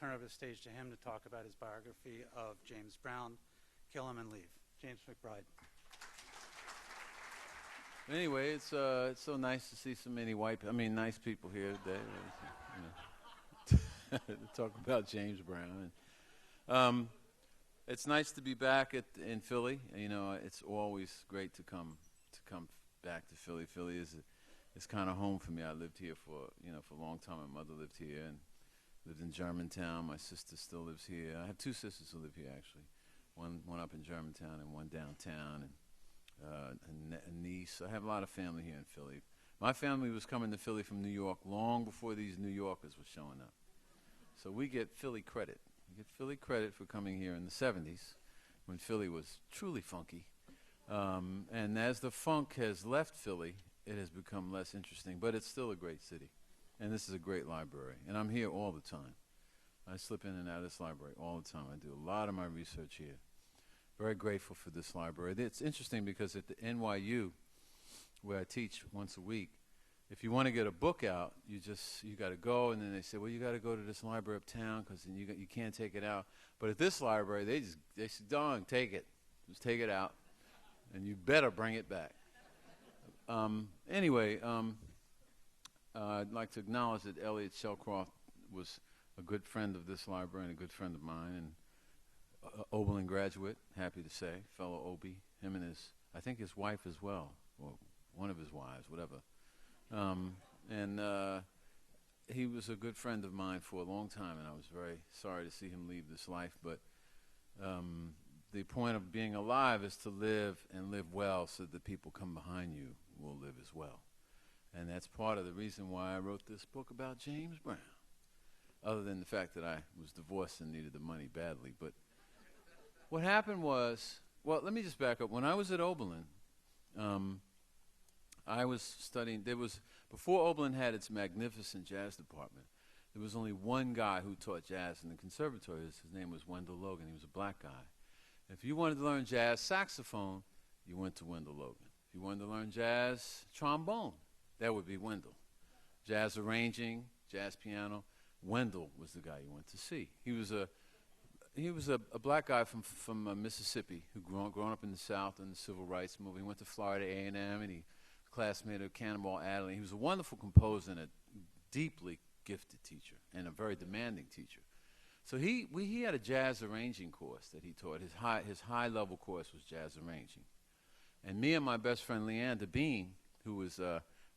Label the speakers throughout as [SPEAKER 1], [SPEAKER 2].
[SPEAKER 1] turn over the stage to him to talk about his biography of James Brown, Kill 'Em and Leave. James McBride.
[SPEAKER 2] Anyway, it's so nice to see so many nice people here today. To talk about James Brown. It's nice to be back in Philly. You know, it's always great to come back to Philly. Philly is kind of home for me. I lived here for a long time. My mother lived here and lived in Germantown. My sister still lives here. I have two sisters who live here actually. One up in Germantown and one downtown, and a niece. I have a lot of family here in Philly. My family was coming to Philly from New York long before these New Yorkers were showing up. So we get Philly credit. We get Philly credit for coming here in the 70s when Philly was truly funky. And as the funk has left Philly, it has become less interesting, but it's still a great city. And this is a great library. And I'm here all the time. I slip in and out of this library all the time. I do a lot of my research here. Very grateful for this library. It's interesting because at the NYU, where I teach once a week, if you want to get a book out, you got to go, and then they say, well, you got to go to this library uptown because you can't take it out. But at this library, they say, darn, take it. Just take it out, and you better bring it back. Anyway, I'd like to acknowledge that Elliot Shellcroft was a good friend of this library and a good friend of mine, and Oberlin graduate, happy to say, fellow Obi, him and I think his wife as well, or one of his wives, whatever. He was a good friend of mine for a long time, and I was very sorry to see him leave this life. But the point of being alive is to live and live well so that people come behind you will live as well. And that's part of the reason why I wrote this book about James Brown, other than the fact that I was divorced and needed the money badly. But what happened was, well, let me just back up. When I was at Oberlin, I was studying, before Oberlin had its magnificent jazz department, there was only one guy who taught jazz in the conservatory. His name was Wendell Logan. He was a black guy. If you wanted to learn jazz saxophone, you went to Wendell Logan. If you wanted to learn jazz trombone, that would be Wendell. Jazz arranging, jazz piano, Wendell was the guy you went to see. He was a black guy from Mississippi who grown up in the South in the Civil Rights movement. He went to Florida A&M, and he classmate of Cannonball Adderley. He was a wonderful composer and a deeply gifted teacher and a very demanding teacher. So he had a jazz arranging course that he taught. His high level course was jazz arranging. And me and my best friend Leander Bean, who was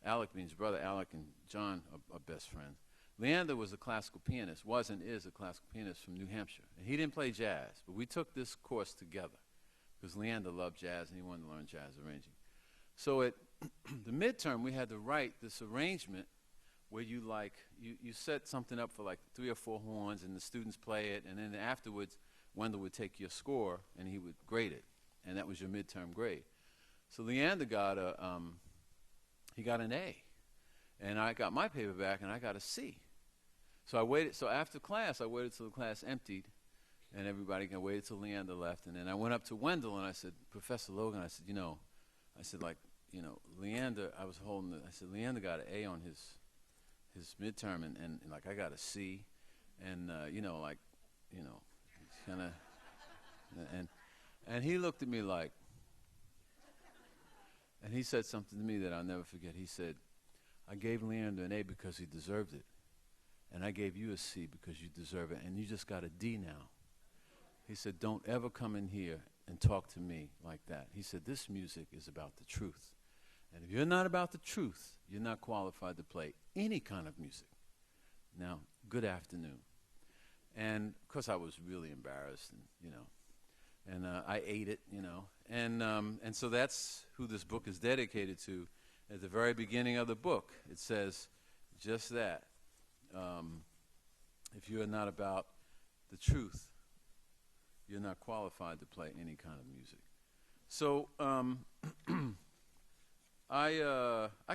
[SPEAKER 2] Alec Bean's brother, Alec and John are best friends. Leander was a classical pianist, is a classical pianist from New Hampshire. And he didn't play jazz, but we took this course together because Leander loved jazz and he wanted to learn jazz arranging. So at the midterm, we had to write this arrangement where you set something up for like 3 or 4 horns, and the students play it, and then afterwards, Wendell would take your score and he would grade it, and that was your midterm grade. So Leander got he got an A, and I got my paper back and I got a C. So I waited. So after class, I waited till the class emptied, and everybody waited till Leander left, and then I went up to Wendell and I said, Professor Logan, I said, Leander, I said, Leander got an A on his midterm, and like I got a C, and kind of, and he looked at me like, and he said something to me that I'll never forget. He said, I gave Leander an A because he deserved it, and I gave you a C because you deserve it, and you just got a D now. He said, don't ever come in here and talk to me like that. He said, this music is about the truth. And if you're not about the truth, you're not qualified to play any kind of music. Now, good afternoon. And, of course, I was really embarrassed, and I ate it, And so that's who this book is dedicated to. At the very beginning of the book, it says just that. If you're not about the truth, you're not qualified to play any kind of music. So I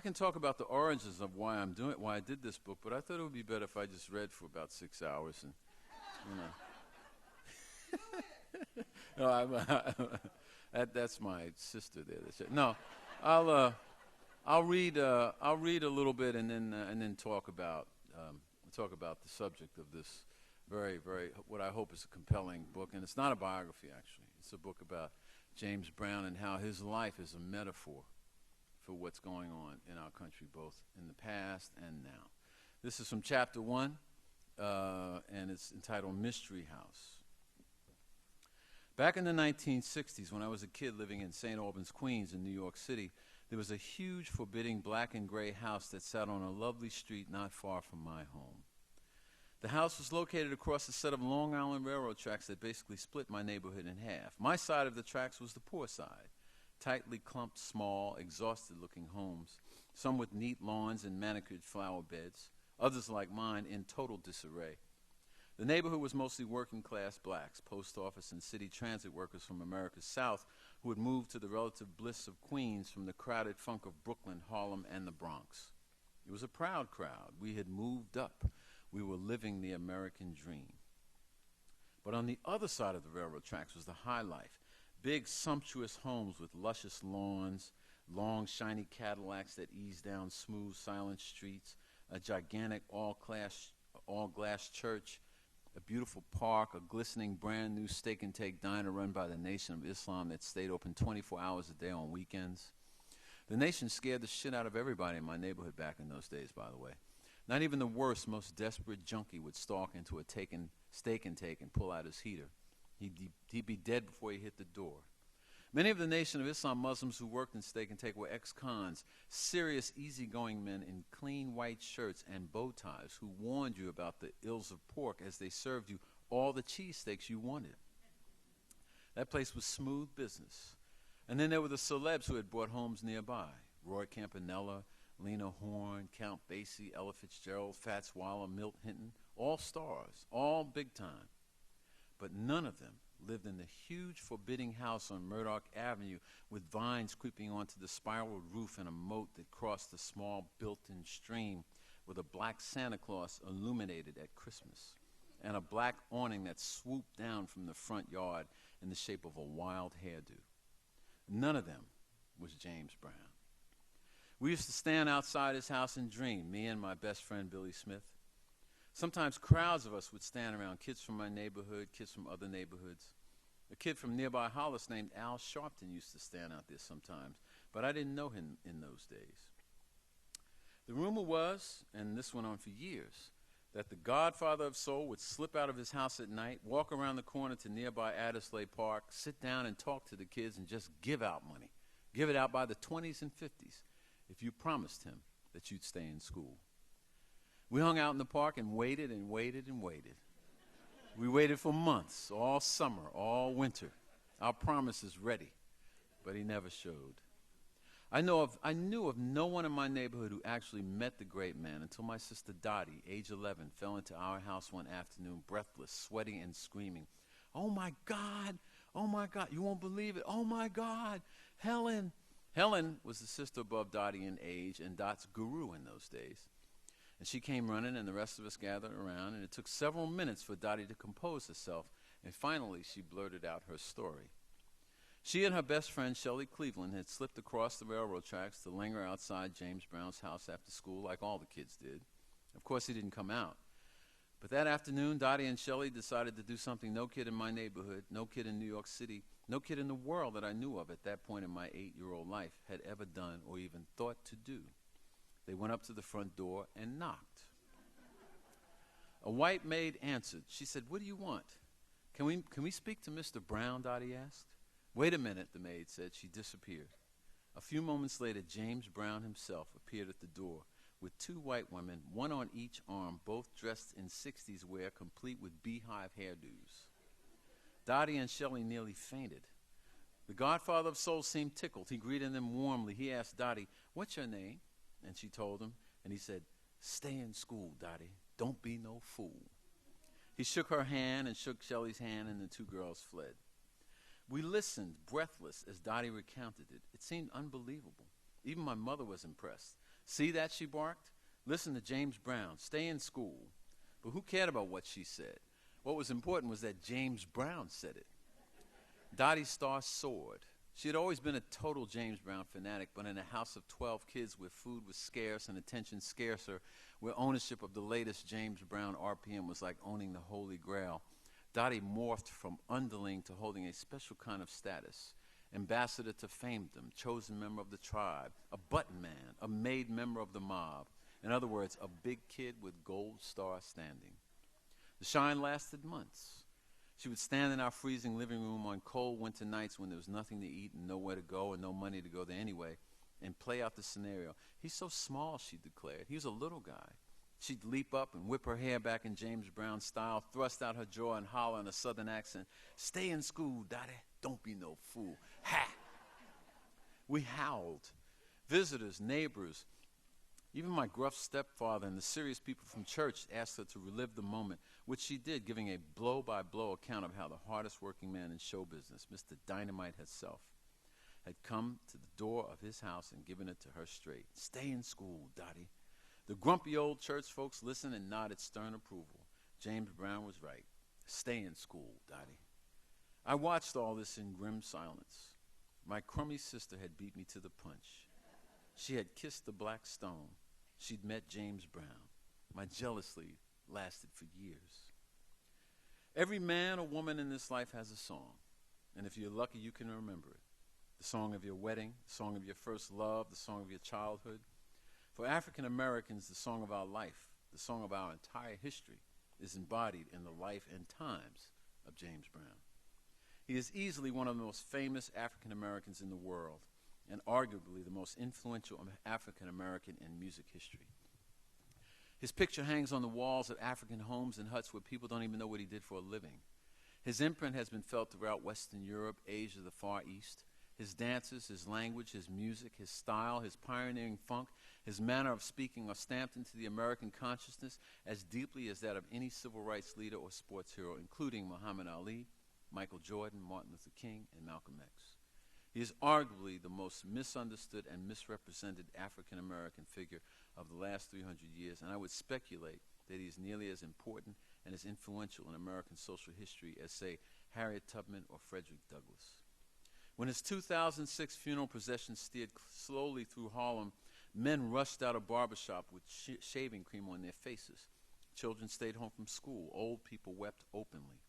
[SPEAKER 2] can talk about the origins of why I did this book, but I thought it would be better if I just read for about 6 hours, and No, that's my sister there. No, I'll read a little bit and then talk about the subject of this very, very, what I hope is a compelling book. And it's not a biography, actually. It's a book about James Brown and how his life is a metaphor for what's going on in our country, both in the past and now. This is from chapter 1, and it's entitled Mystery House. Back in the 1960s, when I was a kid living in St. Albans, Queens in New York City, there was a huge, forbidding black and gray house that sat on a lovely street not far from my home. The house was located across a set of Long Island Railroad tracks that basically split my neighborhood in half. My side of the tracks was the poor side, tightly clumped, small, exhausted-looking homes, some with neat lawns and manicured flower beds, others like mine in total disarray. The neighborhood was mostly working-class blacks, post office and city transit workers from America's South who had moved to the relative bliss of Queens from the crowded funk of Brooklyn, Harlem, and the Bronx. It was a proud crowd. We had moved up. We were living the American dream. But on the other side of the railroad tracks was the high life, big, sumptuous homes with luscious lawns, long, shiny Cadillacs that eased down smooth, silent streets, a gigantic all-glass church, a beautiful park, a glistening brand-new steak-and-take diner run by the Nation of Islam that stayed open 24 hours a day on weekends. The Nation scared the shit out of everybody in my neighborhood back in those days, by the way. Not even the worst, most desperate junkie would stalk into a steak-and-take and pull out his heater. He'd be dead before he hit the door. Many of the Nation of Islam Muslims who worked in steak-and-take were ex-cons, serious, easygoing men in clean white shirts and bow ties who warned you about the ills of pork as they served you all the cheesesteaks you wanted. That place was smooth business. And then there were the celebs who had bought homes nearby. Roy Campanella, Lena Horne, Count Basie, Ella Fitzgerald, Fats Waller, Milt Hinton, all stars, all big time. But none of them lived in the huge, forbidding house on Murdoch Avenue with vines creeping onto the spiraled roof and a moat that crossed the small built-in stream with a black Santa Claus illuminated at Christmas and a black awning that swooped down from the front yard in the shape of a wild hairdo. None of them was James Brown. We used to stand outside his house and dream, me and my best friend Billy Smith. Sometimes crowds of us would stand around, kids from my neighborhood, kids from other neighborhoods. A kid from nearby Hollis named Al Sharpton used to stand out there sometimes, but I didn't know him in those days. The rumor was, and this went on for years, that the godfather of soul would slip out of his house at night, walk around the corner to nearby Addersley Park, sit down and talk to the kids and just give out money. Give it out by the 20s and 50s if you promised him that you'd stay in school. We hung out in the park and waited and waited and waited. We waited for months, all summer, all winter. Our promise is ready, but he never showed. I knew of no one in my neighborhood who actually met the great man until my sister Dottie, age 11, fell into our house one afternoon, breathless, sweating and screaming, "Oh my God, oh my God, you won't believe it, oh my God, Helen." Helen was the sister above Dottie in age and Dot's guru in those days. And she came running, and the rest of us gathered around, and it took several minutes for Dottie to compose herself, and finally she blurted out her story. She and her best friend, Shelley Cleveland, had slipped across the railroad tracks to linger outside James Brown's house after school, like all the kids did. Of course, he didn't come out. But that afternoon, Dottie and Shelley decided to do something no kid in my neighborhood, no kid in New York City, no kid in the world that I knew of at that point in my 8-year-old life had ever done or even thought to do. They went up to the front door and knocked. A white maid answered. She said, "What do you want?" Can we speak to Mr. Brown?" Dottie asked. "Wait a minute," the maid said. She disappeared. A few moments later, James Brown himself appeared at the door with 2 white women, one on each arm, both dressed in 60s wear, complete with beehive hairdos. Dottie and Shelley nearly fainted. The godfather of soul seemed tickled. He greeted them warmly. He asked Dottie, "What's your name?" And she told him, and he said, "Stay in school, Dottie. Don't be no fool." He shook her hand and shook Shelley's hand, and the 2 girls fled. We listened, breathless, as Dottie recounted it. It seemed unbelievable. Even my mother was impressed. "See that?" she barked. "Listen to James Brown. Stay in school." But who cared about what she said? What was important was that James Brown said it. Dottie's star soared. She had always been a total James Brown fanatic, but in a house of 12 kids where food was scarce and attention scarcer, where ownership of the latest James Brown RPM was like owning the Holy Grail, Dottie morphed from underling to holding a special kind of status. Ambassador to famedom, chosen member of the tribe, a button man, a made member of the mob. In other words, a big kid with gold star standing. The shine lasted months. She would stand in our freezing living room on cold winter nights when there was nothing to eat and nowhere to go and no money to go there anyway, and play out the scenario. He's so small, she declared. He was a little guy. She'd leap up and whip her hair back in James Brown style, thrust out her jaw and holler in a southern accent, "Stay in school, Dottie. Don't be no fool." Ha! We howled. Visitors, neighbors, even my gruff stepfather and the serious people from church asked her to relive the moment, which she did, giving a blow-by-blow account of how the hardest working man in show business, Mr. Dynamite himself, had come to the door of his house and given it to her straight. "Stay in school, Dottie." The grumpy old church folks listened and nodded stern approval. James Brown was right. Stay in school, Dottie. I watched all this in grim silence. My crummy sister had beat me to the punch. She had kissed the black stone. She'd met James Brown. My jealousy lasted for years. Every man or woman in this life has a song, and if you're lucky, you can remember it. The song of your wedding, the song of your first love, the song of your childhood. For African Americans, the song of our life, the song of our entire history, is embodied in the life and times of James Brown. He is easily one of the most famous African Americans in the world, and arguably the most influential African American in music history. His picture hangs on the walls of African homes and huts where people don't even know what he did for a living. His imprint has been felt throughout Western Europe, Asia, the Far East. His dances, his language, his music, his style, his pioneering funk, his manner of speaking are stamped into the American consciousness as deeply as that of any civil rights leader or sports hero, including Muhammad Ali, Michael Jordan, Martin Luther King, and Malcolm X. He is arguably the most misunderstood and misrepresented African American figure of the last 300 years, and I would speculate that he is nearly as important and as influential in American social history as, say, Harriet Tubman or Frederick Douglass. When his 2006 funeral procession steered slowly through Harlem, men rushed out of barbershop with shaving cream on their faces. Children stayed home from school. Old people wept openly.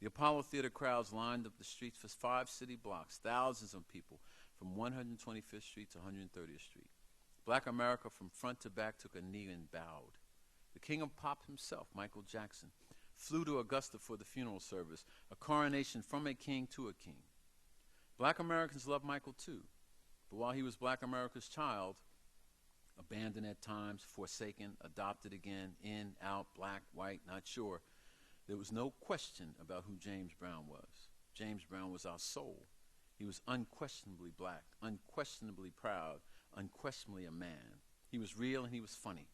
[SPEAKER 2] The Apollo Theater crowds lined up the streets for 5 city blocks, thousands of people from 125th Street to 130th Street. Black America from front to back took a knee and bowed. The king of pop himself, Michael Jackson, flew to Augusta for the funeral service, a coronation from a king to a king. Black Americans loved Michael too, but while he was Black America's child, abandoned at times, forsaken, adopted again, in, out, black, white, not sure, there was no question about who James Brown was. James Brown was our soul. He was unquestionably black, unquestionably proud, unquestionably a man. He was real and he was funny.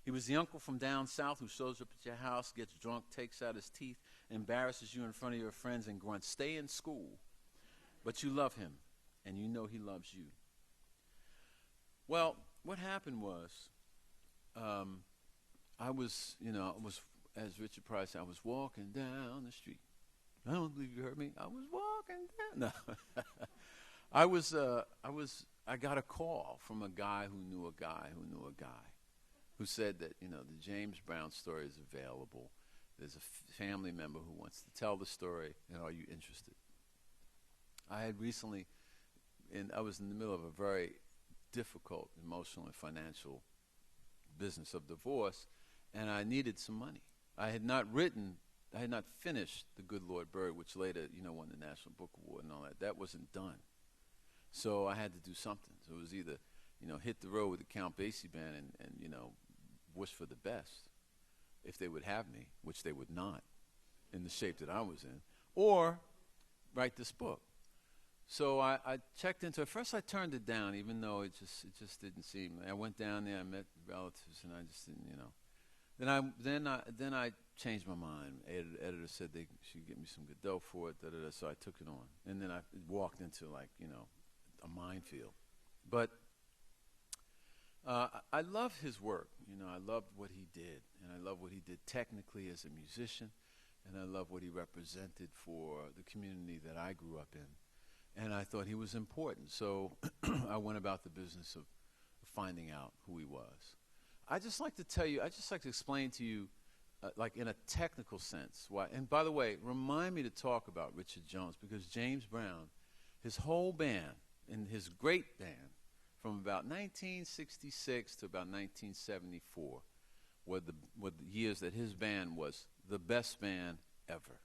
[SPEAKER 2] He was the uncle from down south who shows up at your house, gets drunk, takes out his teeth, embarrasses you in front of your friends and grunts, "Stay in school." But you love him, and you know he loves you. Well, what happened was, I was, as Richard Pryor said, I was walking down the street. I don't believe you heard me. I was walking down. No, I got a call from a guy who knew a guy who knew a guy, who said that the James Brown story is available. There's a family member who wants to tell the story, and are you interested? I had recently, I was in the middle of a very difficult emotional and financial business of divorce, and I needed some money. I had not finished The Good Lord Bird, which later, won the National Book Award and all that. That wasn't done. So I had to do something. So it was either, hit the road with the Count Basie band and wish for the best, if they would have me, which they would not, in the shape that I was in, or write this book. So I checked into it. First I turned it down, even though it just didn't seem. I went down there, I met relatives, and I just didn't, Then I changed my mind. Editor said she'd get me some good dough for it, so I took it on. And then I walked into a minefield. But I love his work. I loved what he did, and I love what he did technically as a musician, and I love what he represented for the community that I grew up in. and I thought he was important. So I went about the business of finding out who he was. I just like to tell you, I just like to explain to you, like in a technical sense, why. And by the way, remind me to talk about Richard Jones, because James Brown, his whole band, and his great band, from about 1966 to about 1974, were the years that his band was the best band ever,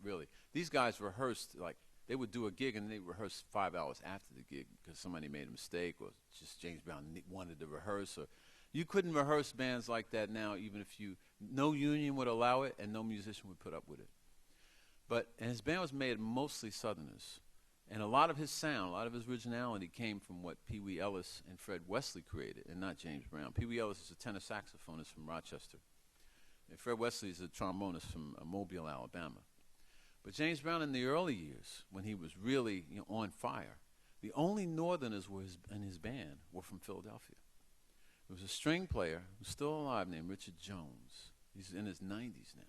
[SPEAKER 2] really. These guys rehearsed, like, they would do a gig and they rehearsed 5 hours after the gig because somebody made a mistake or just James Brown wanted to rehearse. Or you couldn't rehearse bands like that now, even if no union would allow it and no musician would put up with it. And his band was made mostly Southerners. And a lot of his sound, a lot of his originality came from what Pee Wee Ellis and Fred Wesley created, and not James Brown. Pee Wee Ellis is a tenor saxophonist from Rochester, and Fred Wesley is a trombonist from Mobile, Alabama. But James Brown, in the early years, when he was really on fire, the only Northerners in his band were from Philadelphia. There was a string player who's still alive named Richard Jones. He's in his 90s now.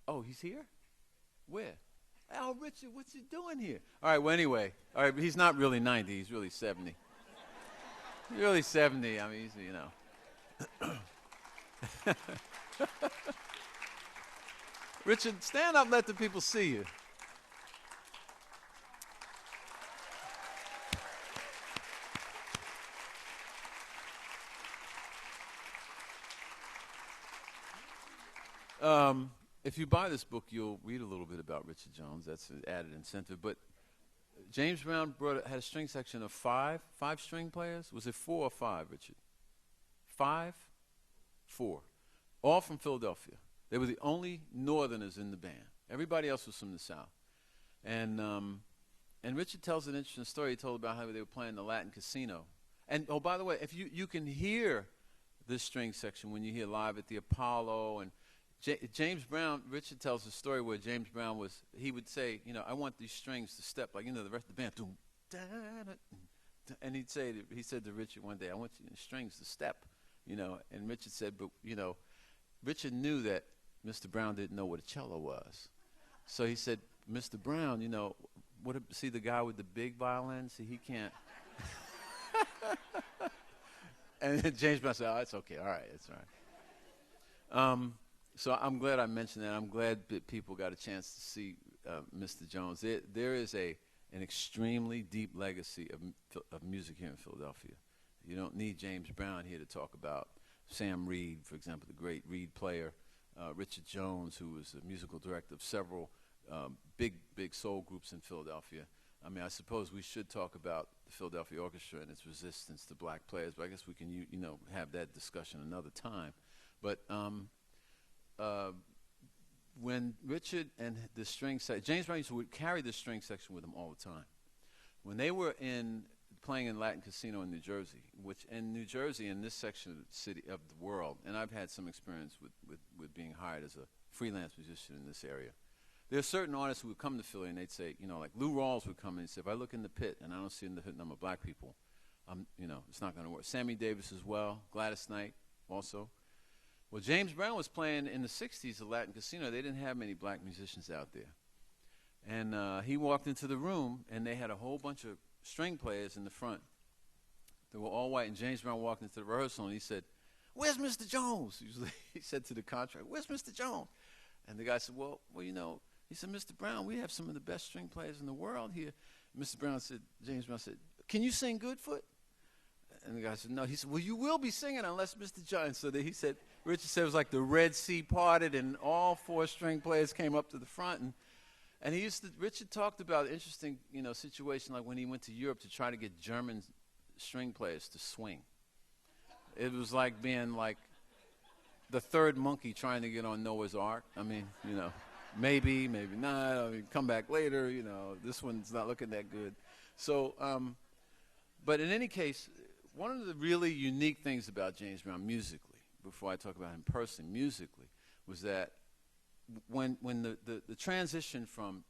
[SPEAKER 2] Oh, he's here? Where? Oh, Richard, what's he doing here? All right, well, anyway. All right, but he's not really 90. He's really 70. He's really 70. I mean, he's, Richard, stand up and let the people see you. If you buy this book, you'll read a little bit about Richard Jones. That's an added incentive. But James Brown had a string section of five string players. Was it 4 or 5, Richard? 5? 4. All from Philadelphia. They were the only Northerners in the band. Everybody else was from the South. And Richard tells an interesting story. He told about how they were playing the Latin Casino. And, oh, by the way, if you can hear this string section when you hear live at the Apollo. And James Brown, Richard tells a story where James Brown he would say, I want these strings to step like, the rest of the band. And he said to Richard one day, I want the strings to step, And Richard said, but, Richard knew that Mr. Brown didn't know what a cello was. So he said, Mr. Brown, see the guy with the big violin? See, he can't. And James Brown said, oh, it's okay. All right, it's all right. So I'm glad I mentioned that. I'm glad that people got a chance to see Mr. Jones. There is an extremely deep legacy of music here in Philadelphia. You don't need James Brown here to talk about Sam Reed, for example, the great Reed player, Richard Jones, who was the musical director of several big soul groups in Philadelphia. I mean, I suppose we should talk about the Philadelphia Orchestra and its resistance to black players, but I guess we can, have that discussion another time. But when Richard and the string section, James Brown would carry the string section with him all the time. When they were playing in Latin Casino in New Jersey, which in New Jersey, in this section of the city of the world, and I've had some experience with being hired as a freelance musician in this area. There are certain artists who would come to Philly and they'd say, like Lou Rawls would come in and say, if I look in the pit and I don't see the number of black people, it's not going to work. Sammy Davis as well, Gladys Knight also. Well, James Brown was playing in the 60s at Latin Casino. They didn't have many black musicians out there. And he walked into the room, and they had a whole bunch of string players in the front. They were all white, and James Brown walked into the rehearsal, and he said, where's Mr. Jones? He said to the contractor, where's Mr. Jones? And the guy said, well, he said, Mr. Brown, we have some of the best string players in the world here. Mr. Brown said, James Brown said, can you sing Goodfoot? And the guy said, no. He said, well, you will be singing unless Mr. Jones. So he said, Richard said it was like the Red Sea parted, and all 4 string players came up to the front. And Richard talked about an interesting, situation like when he went to Europe to try to get German string players to swing. It was like being like the third monkey trying to get on Noah's Ark. I mean, maybe not. I mean, come back later. This one's not looking that good. So, but in any case, one of the really unique things about James Brown musically, before I talk about him personally, musically, was that when the transition from,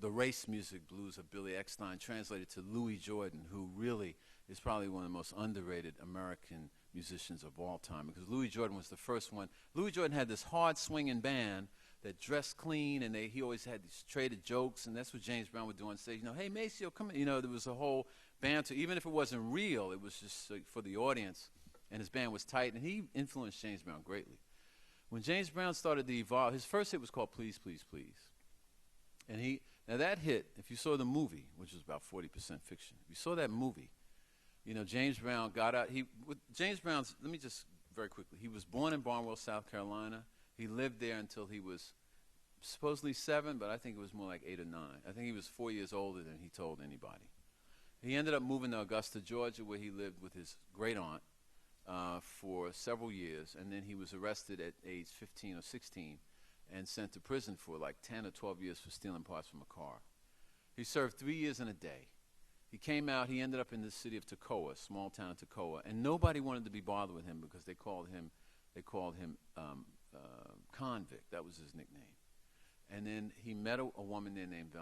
[SPEAKER 2] the race music blues of Billy Eckstine translated to Louis Jordan, who really is probably one of the most underrated American musicians of all time, because Louis Jordan was the first one. Louis Jordan had this hard swinging band that dressed clean, and he always had these traded jokes, and that's what James Brown would do on stage. Hey, Maceo, come in. There was a whole banter. Even if it wasn't real, it was just for the audience, and his band was tight, and he influenced James Brown greatly. When James Brown started to evolve, his first hit was called Please, Please, Please. And now that hit, if you saw the movie, which was about 40% fiction, if you saw that movie, James Brown got out. James Brown's, let me just very quickly, he was born in Barnwell, South Carolina. He lived there until he was supposedly 7, but I think it was more like 8 or 9. I think he was 4 years older than he told anybody. He ended up moving to Augusta, Georgia, where he lived with his great-aunt for several years, and then he was arrested at age 15 or 16 and sent to prison for like 10 or 12 years for stealing parts from a car. He served 3 years and a day. He came out, he ended up in the city of Toccoa, small town of Toccoa, and nobody wanted to be bothered with him because they called him Convict. That was his nickname. And then he met a woman there named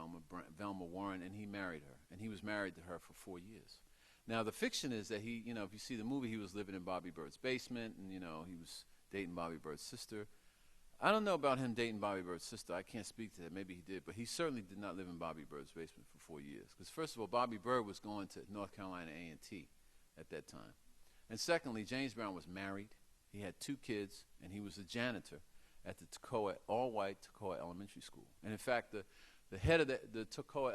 [SPEAKER 2] Velma Warren, and he married her. And he was married to her for 4 years. Now, the fiction is that he, if you see the movie, he was living in Bobby Bird's basement, and, he was dating Bobby Bird's sister. I don't know about him dating Bobby Bird's sister. I can't speak to that. Maybe he did. But he certainly did not live in Bobby Bird's basement for 4 years. Because, first of all, Bobby Bird was going to North Carolina A&T at that time. And secondly, James Brown was married. He had 2 kids, and he was a janitor at the Toccoa, all-white Toccoa Elementary School. And, in fact, the head of the Toccoa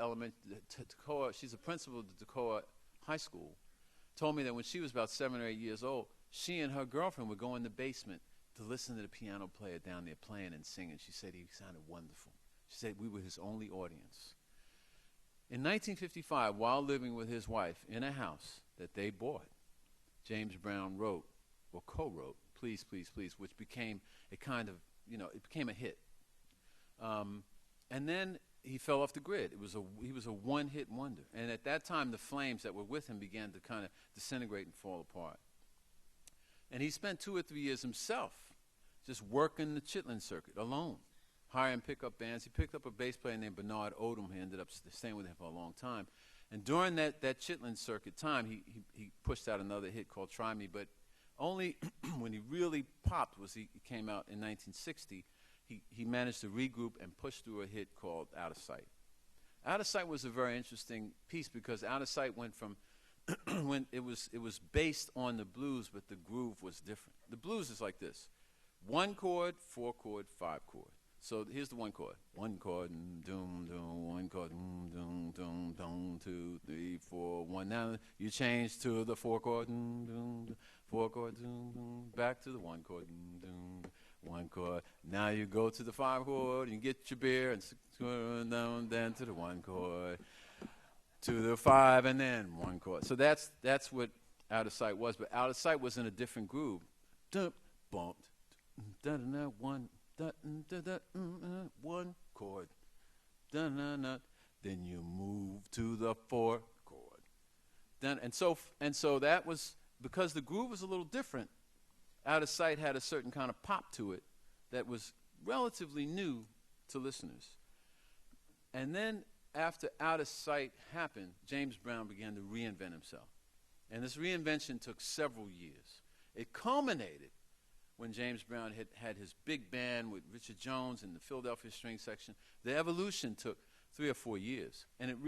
[SPEAKER 2] Toccoa, she's a principal of the Toccoa High School, told me that when she was about 7 or 8 years old, she and her girlfriend would go in the basement to listen to the piano player down there playing and singing. She said he sounded wonderful. She said we were his only audience. In 1955, while living with his wife in a house that they bought, James Brown wrote, or co-wrote, Please, Please, Please, which became a kind of, it became a hit. And then he fell off the grid. He was a one-hit wonder. And at that time, the flames that were with him began to kind of disintegrate and fall apart. And he spent 2 or 3 years himself just working the Chitlin circuit alone, hiring pickup bands. He picked up a bass player named Bernard Odom. He ended up staying with him for a long time. And during that Chitlin circuit time, he pushed out another hit called Try Me, but only when he really popped was he came out in 1960. He managed to regroup and push through a hit called Out of Sight. Out of Sight was a very interesting piece because Out of Sight went from when it was based on the blues, but the groove was different. The blues is like this: 1 chord, 4 chord, 5 chord. So here's the 1 chord. 1 chord, doom, doom, 1 chord, doom, doom, doom, 2, 3, 4, 1. Now you change to the 4 chord, doom, doom, 4 chord, doom, doom, back to the 1 chord, doom, 1 chord. Now you go to the 5 chord, you get your beer, and 6 chord, down, then to the 1 chord, to the 5, and then 1 chord. So that's what Out of Sight was. But Out of Sight was in a different groove. Dum, bump, da da da, 1. 1 chord, then you move to the 4 chord. And so that was because the groove was a little different. Out of Sight had a certain kind of pop to it that was relatively new to listeners. And then after Out of Sight happened, James Brown began to reinvent himself. And this reinvention took several years. It culminated when James Brown had his big band with Richard Jones and the Philadelphia String Section. The evolution took 3 or 4 years. And it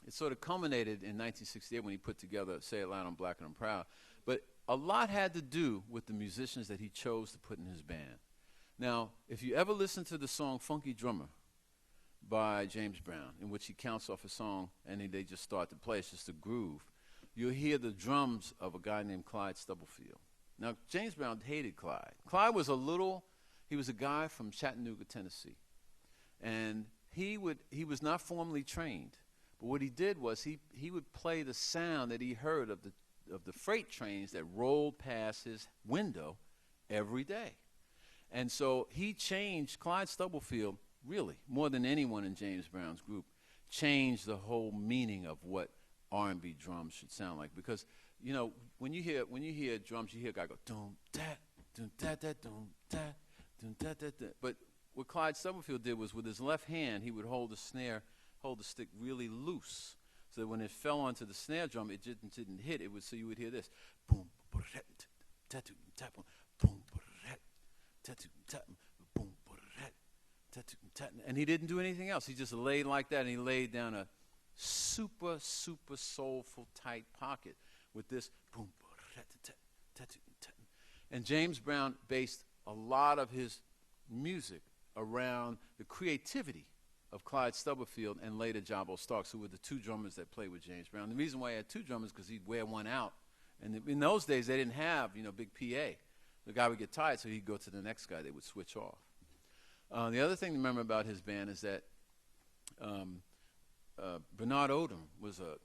[SPEAKER 2] sort of culminated in 1968 when he put together Say It Loud, I'm Black and I'm Proud. But a lot had to do with the musicians that he chose to put in his band. Now, if you ever listen to the song Funky Drummer by James Brown, in which he counts off a song and they just start to play, it's just a groove, you'll hear the drums of a guy named Clyde Stubblefield. Now, James Brown hated Clyde. Clyde was he was a guy from Chattanooga, Tennessee. And he was not formally trained. But what he did was he would play the sound that he heard of the freight trains that rolled past his window every day. And so Clyde Stubblefield, really, more than anyone in James Brown's group, changed the whole meaning of what R&B drums should sound like. Because when you hear drums, you hear a guy go doom da doom da da doom da doom da da da. But what Clyde Stubblefield did was with his left hand he would hold the stick really loose, so that when it fell onto the snare drum, it didn't hit. So you would hear this boom boom boom boom. and he didn't do anything else. He just laid like that, and he laid down a super, super soulful tight pocket with this boom. And James Brown based a lot of his music around the creativity of Clyde Stubblefield and later Jabbo Starks, who were the two drummers that played with James Brown. The reason why he had two drummers because he'd wear one out. And in those days, they didn't have, big PA. The guy would get tired, so he'd go to the next guy. They would switch off. The other thing to remember about his band is that Bernard Odom was a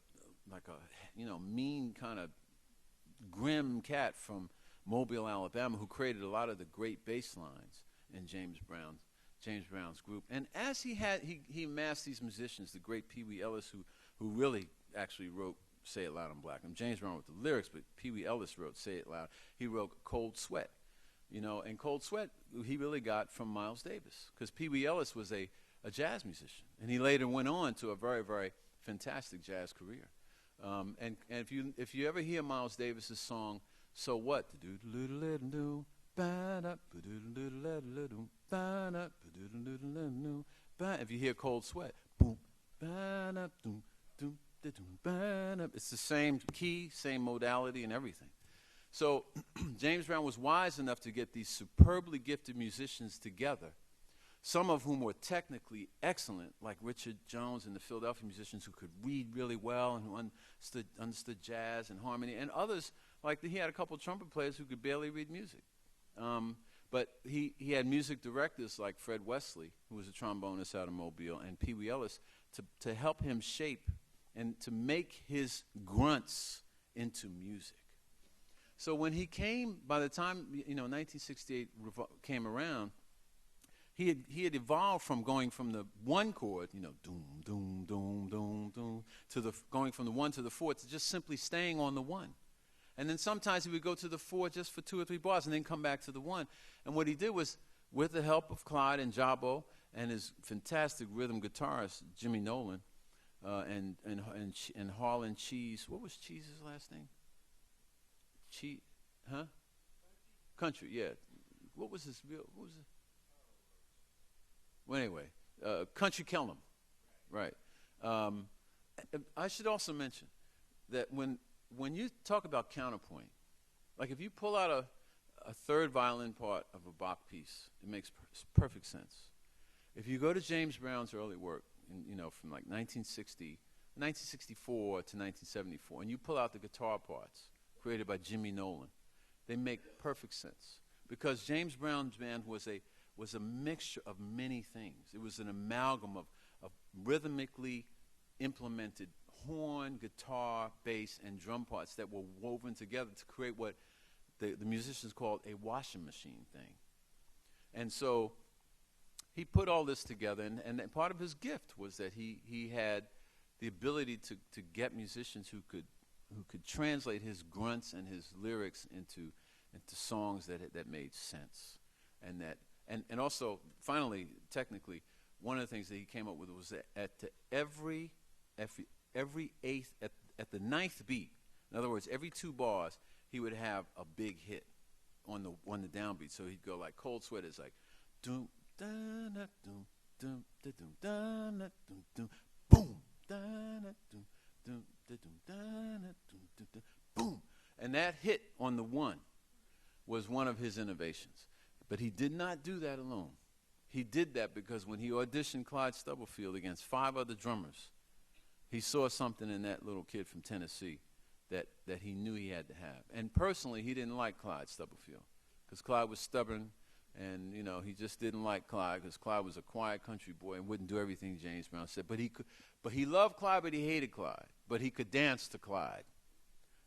[SPEAKER 2] mean kind of grim cat from Mobile, Alabama, who created a lot of the great bass lines in James Brown's group. And as he amassed these musicians, the great Pee Wee Ellis, who really actually wrote Say It Loud, I'm Black. And James Brown wrote the lyrics, but Pee Wee Ellis wrote Say It Loud. He wrote Cold Sweat. And Cold Sweat he really got from Miles Davis, because Pee Wee Ellis was a jazz musician, and he later went on to a very, very fantastic jazz career. And if you ever hear Miles Davis's song So What, if you hear Cold Sweat, boom, it's the same key, same modality, and everything. So James Brown was wise enough to get these superbly gifted musicians together, some of whom were technically excellent, like Richard Jones and the Philadelphia musicians who could read really well and who understood jazz and harmony, and others, like he had a couple of trumpet players who could barely read music. But he had music directors like Fred Wesley, who was a trombonist out of Mobile, and Pee Wee Ellis to help him shape and to make his grunts into music. So when he came, by the time 1968 came around, he had evolved from going from the one chord, doom, doom, doom, doom, doom, to going from the one to the four to just simply staying on the one. And then sometimes he would go to the four just for 2 or 3 bars and then come back to the one. And what he did was, with the help of Clyde and Jabbo and his fantastic rhythm guitarist, Jimmy Nolan, and Harlan Cheese. What was Cheese's last name? Country, yeah. What was his real, what was it? Well, anyway, Country Kellum, right. I should also mention that when you talk about counterpoint, like if you pull out a third violin part of a Bach piece, it makes perfect sense. If you go to James Brown's early work, from like 1964 to 1974, and you pull out the guitar parts created by Jimmy Nolan, they make perfect sense, because James Brown's band was a mixture of many things. It was an amalgam of rhythmically implemented horn, guitar, bass, and drum parts that were woven together to create what the musicians called a washing machine thing. And so he put all this together, and part of his gift was that he had the ability to get musicians who could translate his grunts and his lyrics into songs that made sense, and also finally, technically, one of the things that he came up with was that at every eighth, at the ninth beat, in other words, every 2 bars, he would have a big hit on the downbeat. So he'd go like Cold Sweat is like doom da na doom doom da doom da na doom doom boom da na doom doom da doom da na doom doom doom boom, and that hit on the one was one of his innovations. But he did not do that alone. He did that because when he auditioned Clyde Stubblefield against 5 other drummers, he saw something in that little kid from Tennessee that he knew he had to have. And personally, he didn't like Clyde Stubblefield because Clyde was stubborn, and he just didn't like Clyde because Clyde was a quiet country boy and wouldn't do everything James Brown said. But he loved Clyde, but he hated Clyde. But he could dance to Clyde.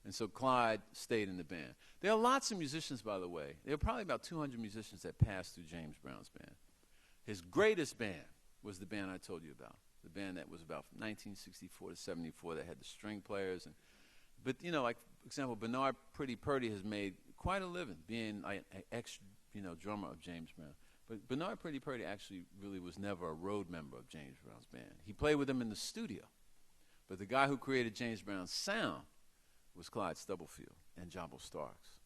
[SPEAKER 2] And so Clyde stayed in the band. There are lots of musicians, by the way. There are probably about 200 musicians that passed through James Brown's band. His greatest band was the band I told you about, the band that was about from 1964 to 74 that had the string players. But, like, for example, Bernard Pretty Purdy has made quite a living being an drummer of James Brown. But Bernard Pretty Purdy actually really was never a road member of James Brown's band. He played with him in the studio. But the guy who created James Brown's sound was Clyde Stubblefield and Jabbo Starks.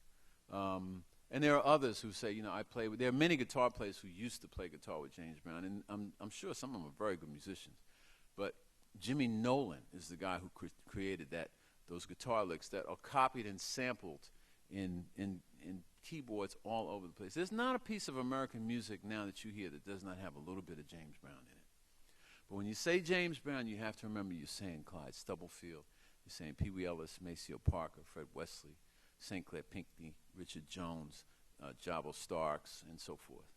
[SPEAKER 2] And there are others who say, there are many guitar players who used to play guitar with James Brown, and I'm sure some of them are very good musicians. But Jimmy Nolan is the guy who created those guitar licks that are copied and sampled in keyboards all over the place. There's not a piece of American music now that you hear that does not have a little bit of James Brown in it. But when you say James Brown, you have to remember you're saying Clyde Stubblefield, you're saying Pee Wee Ellis, Maceo Parker, Fred Wesley, St. Clair Pinckney, Richard Jones, Jabo Starks, and so forth.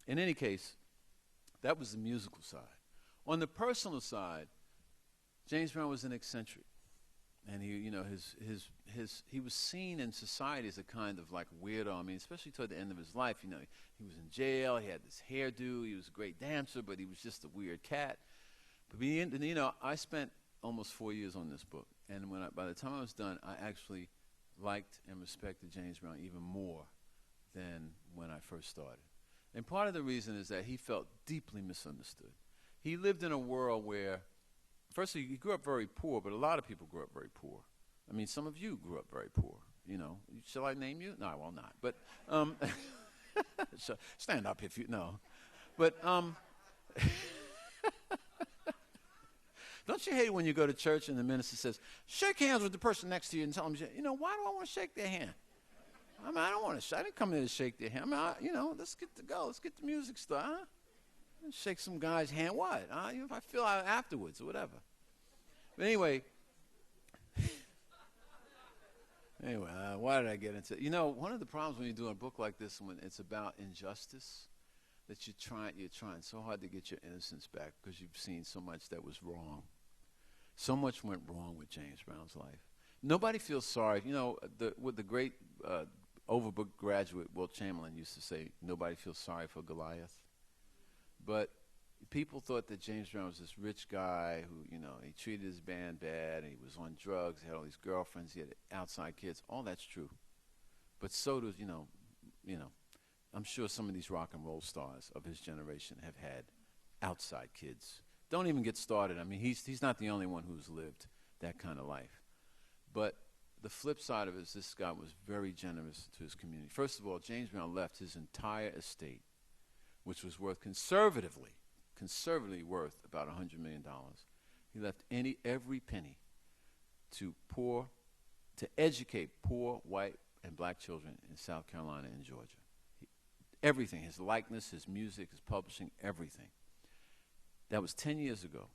[SPEAKER 2] In any case, that was the musical side. On the personal side, James Brown was an eccentric, and he was seen in society as a kind of like weirdo. I mean, especially toward the end of his life, he was in jail. He had this hairdo. He was a great dancer, but he was just a weird cat. But I spent almost 4 years on this book, and by the time I was done, I actually liked and respected James Brown even more than when I first started. And part of the reason is that he felt deeply misunderstood. He lived in a world where, firstly, he grew up very poor, but a lot of people grew up very poor. I mean, some of you grew up very poor, Shall I name you? No, I will not. But so stand up if you know. But don't you hate when you go to church and the minister says, shake hands with the person next to you and tell them, why do I want to shake their hand? I mean, I didn't come here to shake their hand. I mean, let's get to go. Let's get the music started. Huh? Shake some guy's hand. What? If I feel out afterwards or whatever. But anyway, why did I get into it? One of the problems when you do a book like this, when it's about injustice, that you're trying so hard to get your innocence back because you've seen so much that was wrong. So much went wrong with James Brown's life. Nobody feels sorry. What the great Overbrook graduate Will Chamberlain used to say, nobody feels sorry for Goliath. But people thought that James Brown was this rich guy who, he treated his band bad, and he was on drugs, he had all these girlfriends, he had outside kids. All that's true. But so does, I'm sure some of these rock and roll stars of his generation have had outside kids. Don't even get started. I mean, he's not the only one who's lived that kind of life. But the flip side of it is this guy was very generous to his community. First of all, James Brown left his entire estate, which was worth conservatively worth about $100 million. He left every penny to educate poor white and black children in South Carolina and Georgia. Everything, his likeness, his music, his publishing, everything. That was 10 years ago,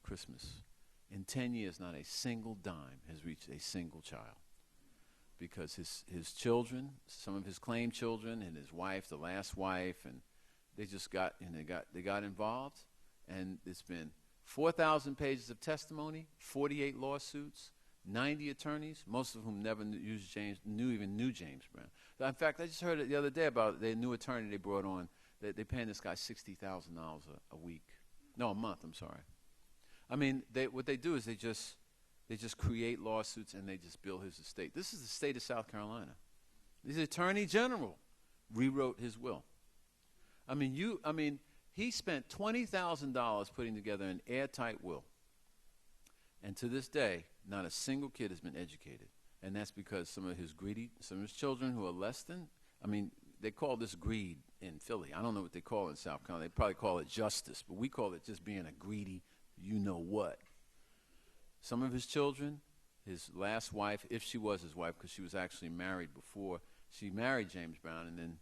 [SPEAKER 2] Christmas. In 10 years, not a single dime has reached a single child, because his children, some of his claimed children, and his wife, the last wife, and they got involved, and it's been 4,000 pages of testimony, 48 lawsuits, 90 attorneys, most of whom never knew James Brown. In fact, I just heard it the other day about the new attorney they brought on. They're paying this guy $60,000 a week. No, a month, I'm sorry. I mean, what they do is they just create lawsuits and they just bill his estate. This is the state of South Carolina. The attorney general rewrote his will. I mean, he spent $20,000 putting together an airtight will. And to this day, not a single kid has been educated. And that's because some of his children who are less than, they call this greed in Philly. I don't know what they call it in South Carolina. They probably call it justice, but we call it just being a greedy you-know-what. Some of his children, his last wife, if she was his wife, because she was actually married before, she married James Brown, and then,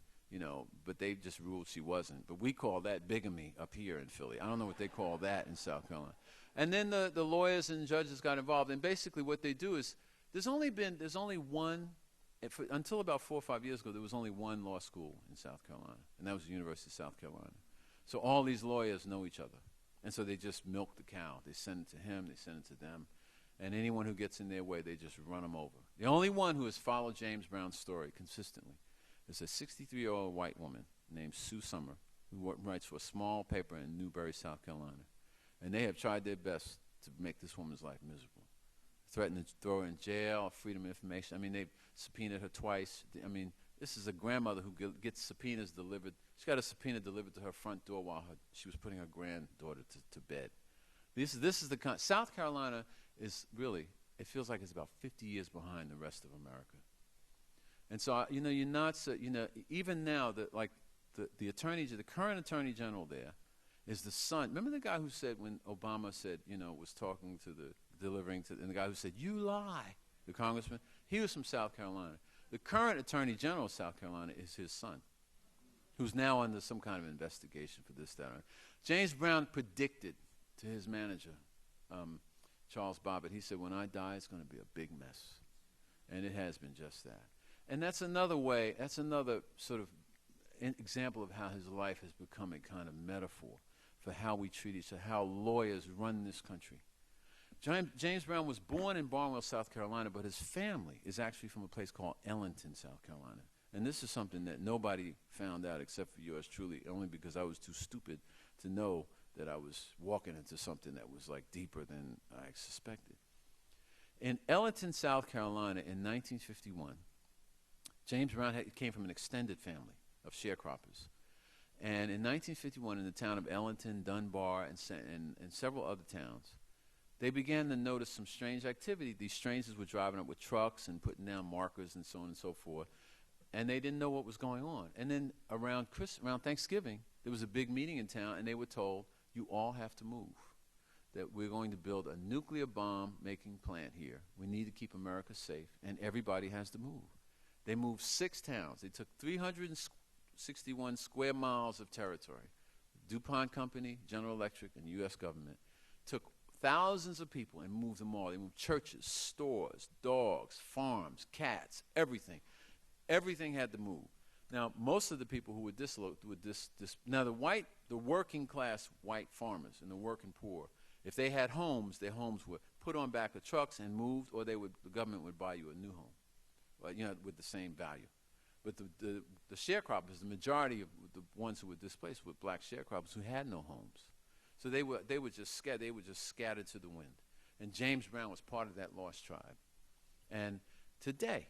[SPEAKER 2] but they just ruled she wasn't. But we call that bigamy up here in Philly. I don't know what they call that in South Carolina. And then the lawyers and judges got involved, and basically what they do is there's only one, until about 4 or 5 years ago, there was only one law school in South Carolina, and that was the University of South Carolina. So all these lawyers know each other, and so they just milk the cow. They send it to him, they send it to them, and anyone who gets in their way, they just run them over. The only one who has followed James Brown's story consistently is a 63-year-old white woman named Sue Summer, who writes for a small paper in Newberry, South Carolina. And they have tried their best to make this woman's life miserable. Threatened to throw her in jail, freedom of information. I mean, they've subpoenaed her twice. I mean, this is a grandmother who gets subpoenas delivered. She got a subpoena delivered to her front door while she was putting her granddaughter to bed. This is the South Carolina is really, it feels like it's about 50 years behind the rest of America. And so, you're not, even now, the current attorney general there is the son. Remember the guy who said when Obama said, was talking to and the guy who said, "You lie," the congressman? He was from South Carolina. The current attorney general of South Carolina is his son, who's now under some kind of investigation for this, that, or James Brown predicted to his manager, Charles Bobbitt, he said, "When I die, it's going to be a big mess." And it has been just that. And that's another sort of example of how his life has become a kind of metaphor for how we treat each other, how lawyers run this country. James Brown was born in Barnwell, South Carolina, but his family is actually from a place called Ellington, South Carolina. And this is something that nobody found out except for yours truly, only because I was too stupid to know that I was walking into something that was like deeper than I suspected. In Ellington, South Carolina, in 1951, James Brown came from an extended family of sharecroppers. And in 1951, in the town of Ellington, Dunbar, and several other towns, they began to notice some strange activity. These strangers were driving up with trucks and putting down markers and so on and so forth, and they didn't know what was going on. And then around Thanksgiving, there was a big meeting in town, and they were told, "You all have to move, that we're going to build a nuclear bomb-making plant here. We need to keep America safe, and everybody has to move." They moved 6 towns. They took 361 square miles of territory. DuPont Company, General Electric, and the U.S. government took thousands of people and moved them all. They moved churches, stores, dogs, farms, cats, everything. Everything had to move. Now, most of the people who were dislocated with now the working class white farmers and the working poor, if they had homes, their homes were put on back of trucks and moved, or the government would buy you a new home, with the same value. But the sharecroppers, the majority of the ones who were displaced were black sharecroppers who had no homes. So they were just scattered to the wind. And James Brown was part of that lost tribe. And today,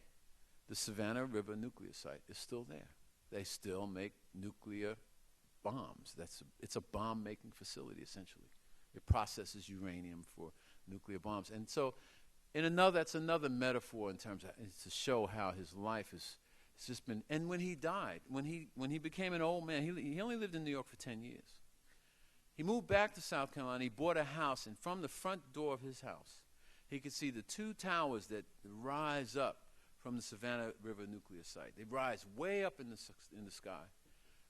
[SPEAKER 2] the Savannah River nuclear site is still there. They still make nuclear bombs. It's a bomb-making facility, essentially. It processes uranium for nuclear bombs. And so that's another metaphor in terms of to show how his life has just been. And when he died, when he became an old man, he only lived in New York for 10 years. He moved back to South Carolina. He bought a house, and from the front door of his house, he could see the 2 towers that rise up from the Savannah River nuclear site. They rise way up in the sky.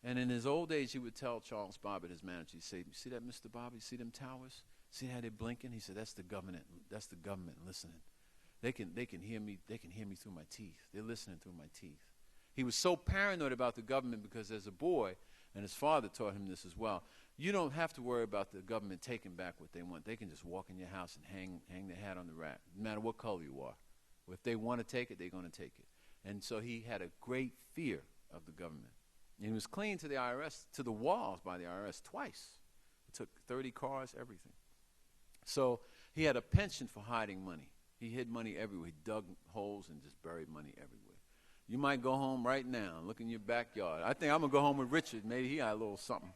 [SPEAKER 2] And in his old age, he would tell Charles Bobbitt, his manager, he'd say, "You see that, Mr. Bobbitt? You see them towers? See how they're blinking?" He said, "That's the government. That's the government listening. They can hear me. They can hear me through my teeth. They're listening through my teeth." He was so paranoid about the government because as a boy, and his father taught him this as well, you don't have to worry about the government taking back what they want. They can just walk in your house and hang their hat on the rack, no matter what color you are. If they want to take it, they're going to take it. And so he had a great fear of the government. And he was clean to the IRS, to the walls by the IRS twice. It took 30 cars, everything. So he had a penchant for hiding money. He hid money everywhere. He dug holes and just buried money everywhere. You might go home right now and look in your backyard. I think I'm going to go home with Richard. Maybe he had a little something,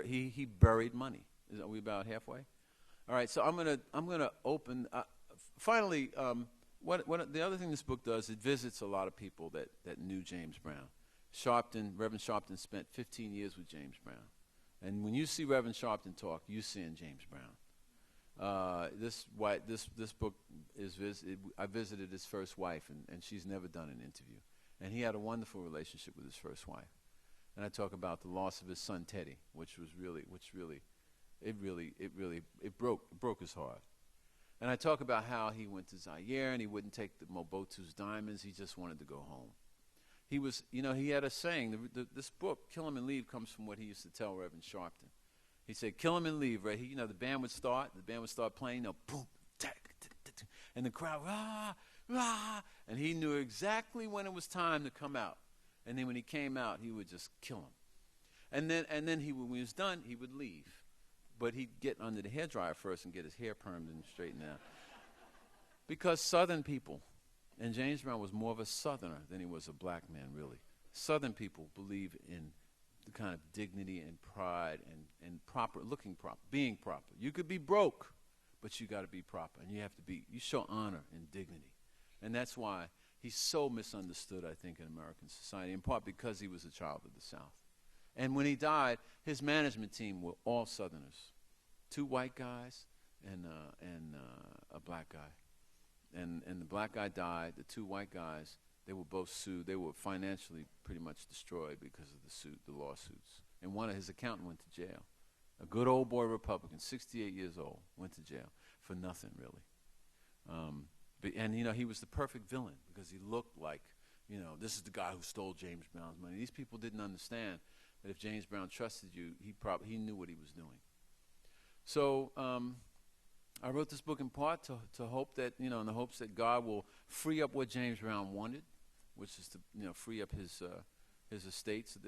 [SPEAKER 2] He buried money. Are we about halfway? All right, so I'm gonna open. Finally, what the other thing this book does, it visits a lot of people that knew James Brown. Reverend Sharpton spent 15 years with James Brown, and when you see Reverend Sharpton talk, you see in James Brown. This book I visited his first wife, and she's never done an interview, and he had a wonderful relationship with his first wife, and I talk about the loss of his son Teddy, which broke his heart. And I talk about how he went to Zaire and he wouldn't take the Mobutu's diamonds. He just wanted to go home. He had a saying. This book, Kill 'Em and Leave, comes from what he used to tell Reverend Sharpton. He said, "Kill 'em and leave," right? The band would start playing, boom, tack, and the crowd, rah, rah, and he knew exactly when it was time to come out. And then when he came out, he would just kill him. And then when he was done, he would leave. But he'd get under the hairdryer first and get his hair permed and straightened out. Because Southern people, and James Brown was more of a Southerner than he was a black man, really. Southern people believe in the kind of dignity and pride and being proper. You could be broke, but you got to be proper, and you show honor and dignity. And that's why he's so misunderstood, I think, in American society, in part because he was a child of the South. And when he died, his management team were all Southerners, 2 white guys and a black guy. And the black guy died. The 2 white guys, they were both sued. They were financially pretty much destroyed because of the lawsuits. And one of his accountant went to jail. A good old boy Republican, 68 years old, went to jail for nothing, really. And, you know, he was the perfect villain because he looked like, you know, this is the guy who stole James Brown's money. These people didn't understand that if James Brown trusted you, he knew what he was doing. So I wrote this book in part to hope that, you know, in the hopes that God will free up what James Brown wanted, which is to, you know, free up his estate so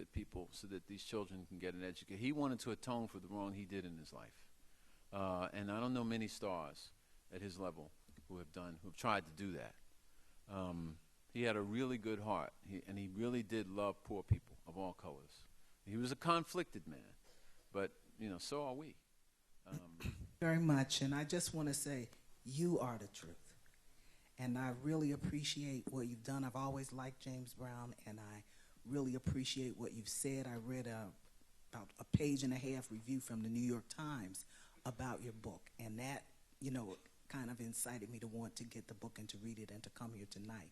[SPEAKER 2] that these children can get an education. He wanted to atone for the wrong he did in his life. And I don't know many stars at his level who've tried to do that. He had a really good heart, and he really did love poor people of all colors. He was a conflicted man, but, you know, so are we.
[SPEAKER 3] Very much, and I just want to say, you are the truth. And I really appreciate what you've done. I've always liked James Brown, and I really appreciate what you've said. I read about a page-and-a-half review from the New York Times about your book, and that, you know, kind of incited me to want to get the book and to read it and to come here tonight.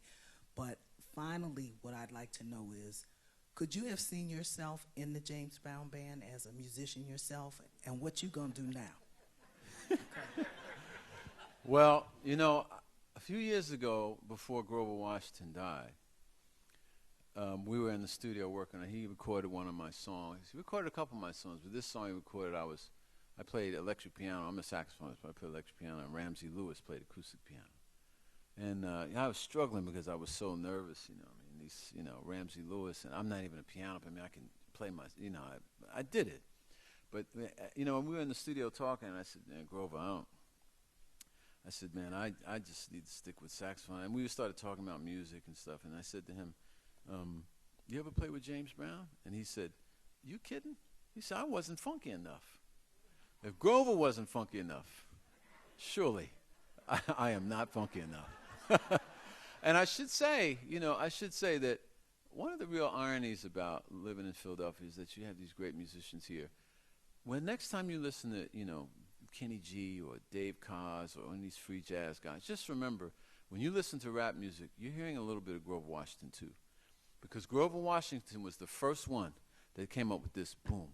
[SPEAKER 3] But finally, what I'd like to know is, could you have seen yourself in the James Brown Band as a musician yourself, and what you gonna do now?
[SPEAKER 2] Well, you know, a few years ago, before Grover Washington died, we were in the studio working on. He recorded one of my songs. He recorded a couple of my songs, but this song he recorded, I played electric piano. I'm a saxophonist, but I played electric piano, and Ramsey Lewis played acoustic piano. And I was struggling because I was so nervous, you know. I mean, Ramsey Lewis, and I'm not even a piano player. I mean, I can play you know, I did it. But, you know, when we were in the studio talking, I said, man, Grover, I said, man, I just need to stick with saxophone. And we started talking about music and stuff, and I said to him, you ever play with James Brown? And he said, you kidding? He said, I wasn't funky enough. If Grover wasn't funky enough, surely I am not funky enough. And I should say that one of the real ironies about living in Philadelphia is that you have these great musicians here. When next time you listen to, you know, Kenny G or Dave Koz or one of these free jazz guys, just remember, when you listen to rap music, you're hearing a little bit of Grover Washington too. Because Grover Washington was the first one that came up with this boom,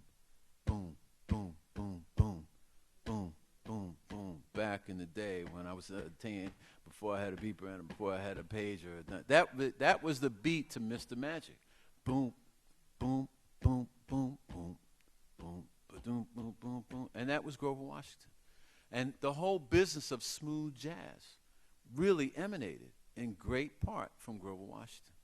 [SPEAKER 2] boom, boom, boom, boom, boom, boom, boom. Back in the day when I was a teen, before I had a beeper and before I had a pager. That was the beat to Mr. Magic. Boom, boom, boom, boom, boom, boom, boom, boom, boom, boom. And that was Grover Washington. And the whole business of smooth jazz really emanated in great part from Grover Washington.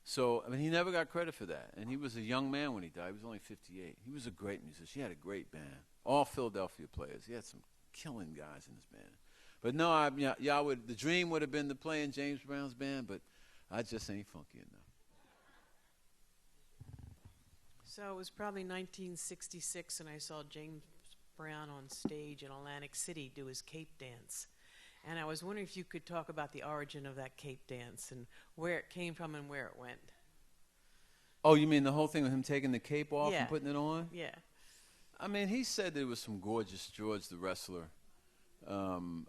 [SPEAKER 2] So, I mean, he never got credit for that. And he was a young man when he died. He was only 58. He was a great musician. He had a great band. All Philadelphia players. He had some killing guys in his band. But no, the dream would have been to play in James Brown's band, but I just ain't funky enough.
[SPEAKER 4] So it was probably 1966, and I saw James Brown on stage in Atlantic City do his Cape Dance. And I was wondering if you could talk about the origin of that Cape Dance and where it came from and where it went.
[SPEAKER 2] Oh, you mean the whole thing with him taking the cape off
[SPEAKER 4] Yeah.
[SPEAKER 2] and putting it on?
[SPEAKER 4] Yeah.
[SPEAKER 2] I mean, he said there was some gorgeous George the Wrestler. I'm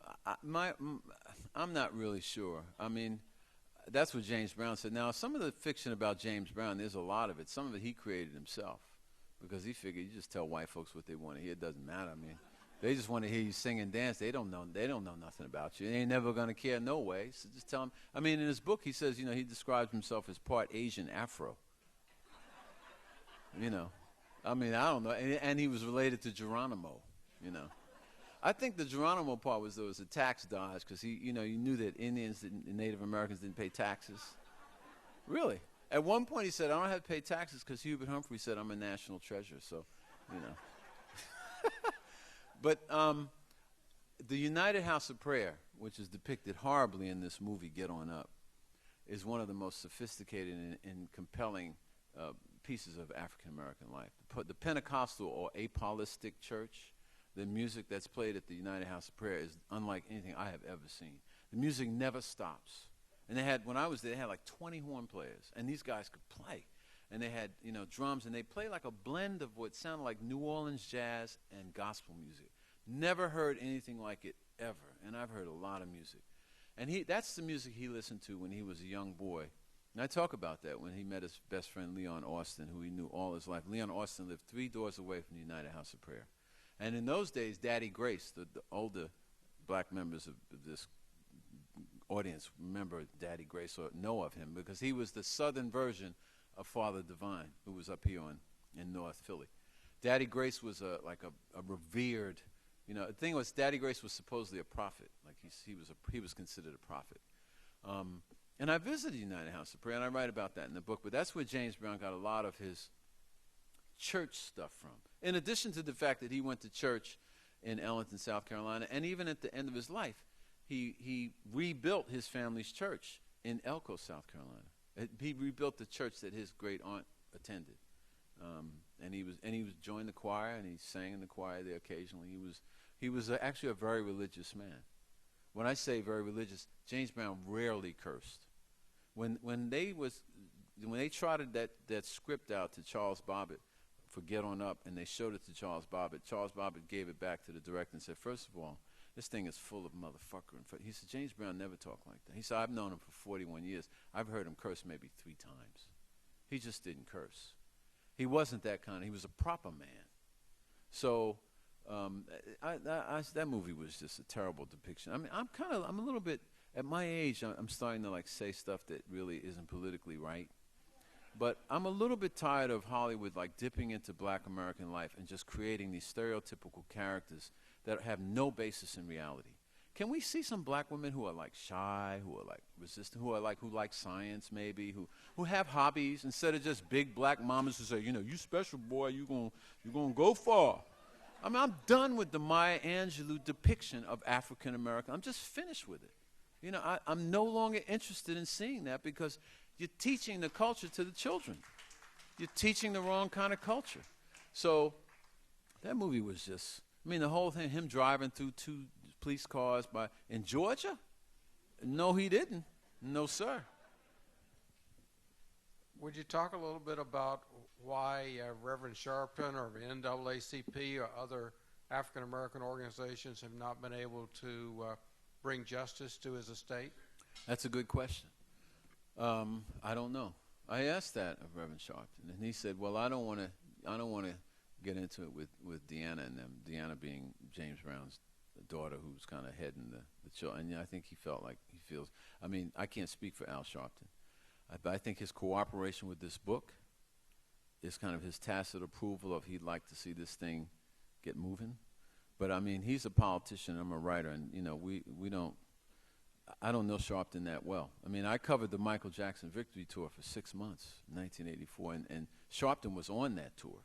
[SPEAKER 2] not really sure. I mean, that's what James Brown said. Now, some of the fiction about James Brown, there's a lot of it. Some of it he created himself because he figured you just tell white folks what they want to hear. It doesn't matter. I mean, they just want to hear you sing and dance. They don't know nothing about you. They ain't never going to care no way. So just tell them. I mean, in his book, he says, you know, he describes himself as part Asian Afro. You know. I mean, I don't know. And he was related to Geronimo, you know. I think the Geronimo part was there was a tax dodge because you knew that Indians and Native Americans didn't pay taxes. Really. At one point he said, I don't have to pay taxes because Hubert Humphrey said I'm a national treasure. So, you know. But the United House of Prayer, which is depicted horribly in this movie, Get On Up, is one of the most sophisticated and compelling pieces of African-American life. The Pentecostal or apolistic church, the music that's played at the United House of Prayer is unlike anything I have ever seen. The music never stops. And they had, when I was there, they had like 20 horn players, and these guys could play. And they had, you know, drums, and they played like a blend of what sounded like New Orleans jazz and gospel music. Never heard anything like it ever, and I've heard a lot of music. And that's the music he listened to when he was a young boy. And I talk about that when he met his best friend, Leon Austin, who he knew all his life. Leon Austin lived 3 doors away from the United House of Prayer. And in those days, Daddy Grace, the older black members of this audience remember Daddy Grace or know of him because he was the southern version of Father Divine, who was up here in North Philly. Daddy Grace was like a revered, you know, the thing was Daddy Grace was supposedly a prophet. Like he was considered a prophet. And I visited United House of Prayer, and I write about that in the book, but that's where James Brown got a lot of his church stuff from. In addition to the fact that he went to church in Ellington, South Carolina, and even at the end of his life, he rebuilt his family's church in Elko, South Carolina. He rebuilt the church that his great aunt attended, and he was joined the choir, and he sang in the choir there occasionally. He was actually a very religious man. When I say very religious, James Brown rarely cursed. When they trotted that script out to Charles Bobbitt for Get On Up, and they showed it to Charles Bobbitt gave it back to the director and said, first of all, this thing is full of motherfucker. He said, James Brown never talked like that. He said, I've known him for 41 years. I've heard him curse maybe 3 times. He just didn't curse. He wasn't that kind. He was a proper man. So that movie was just a terrible depiction. I mean, I'm a little bit, at my age, I'm starting to like say stuff that really isn't politically right. But I'm a little bit tired of Hollywood like dipping into black American life and just creating these stereotypical characters that have no basis in reality. Can we see some black women who are like shy, who are like resistant, who like science maybe, who have hobbies instead of just big black mamas who say, you know, you special boy, you gonna go far. I mean, I'm done with the Maya Angelou depiction of African American. I'm just finished with it. You know, I'm no longer interested in seeing that because you're teaching the culture to the children. You're teaching the wrong kind of culture. So that movie was just, I mean, the whole thing, him driving through 2 police cars in Georgia? No, he didn't. No, sir.
[SPEAKER 5] Would you talk a little bit about why Reverend Sharpton or the NAACP or other African American organizations have not been able to bring justice to his estate?
[SPEAKER 2] That's a good question. I don't know. I asked that of Reverend Sharpton, and he said, "Well, I don't want to get into it with Deanna and them. Deanna being James Brown's daughter, who's kind of heading the children. And I think he felt like he feels. I mean, I can't speak for Al Sharpton, but I think his cooperation with this book is kind of his tacit approval of he'd like to see this thing get moving. But I mean, he's a politician. I'm a writer, and you know, we don't. I don't know Sharpton that well. I mean, I covered the Michael Jackson Victory Tour for 6 months, 1984, and Sharpton was on that tour.